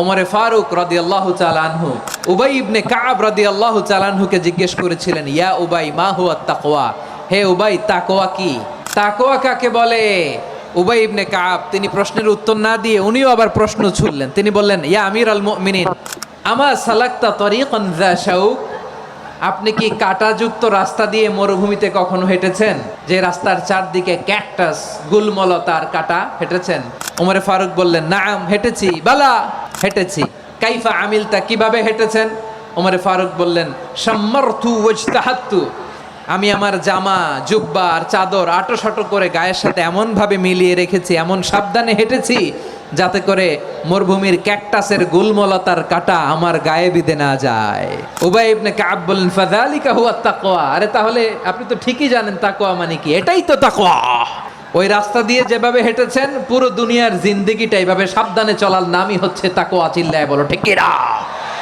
ওমরে ফারুক রাদিয়াল্লাহু তাআলা আনহু উবাই ইবনে কাব রাদিয়াল্লাহু তাআলা আনহুকে জিজ্ঞেস করেছিলেন, ইয়া উবাই মা হুয়া তাকওয়া, হে উবাই তাকওয়া কি? তাকওয়া কাকে বলে? উবাই ইবনে কাব তিনি প্রশ্নের উত্তর না দিয়ে উনিও আবার প্রশ্ন ছুড়লেন। তিনি বললেন, ইয়া আমিরাল মুমিনিন আমা সালাকতা তরিকান যা শাউক, আপনি কি কাঁটাযুক্ত রাস্তা দিয়ে মরুভূমিতে কখনো হেঁটেছেন, যে রাস্তার চারদিকে ক্যাকটাস গুলমলতার কাঁটা, হেঁটেছেন? ওমরে ফারুক বললেন, নাম হেঁটেছি, বালা হেঁটেছি। কাইফা আমিলতা, কিভাবে হেঁটেছেন? ওমরে ফারুক বললেন, শাম্মারতু ওয়াজতাহাত্তু, আমি আমার জামা জুব্বা আর চাদর আটো সাটো করে গায়ের সাথে এমন ভাবে মিলিয়ে রেখেছি, এমন সাবধানে হেঁটেছি যাতে করে মরুভূমির ক্যাকটাসের গুলমলতার কাঁটা আমার গায়ে বিঁধে না যায়। উবাই ইবনে কাব বললেন, ফাযালিকা হুয়া তাকওয়া, আরে তাহলে আপনি তো ঠিকই জানেন তাকওয়া মানে কি, এটাই তো তাকওয়া। ওই রাস্তা দিয়ে যেভাবে হেঁটেছেন পুরো দুনিয়ার জিন্দেগিটা এইভাবে সাবধানে চলার নামই হচ্ছে তাকওয়া। চিল্লায় বলো ঠিক কিনা?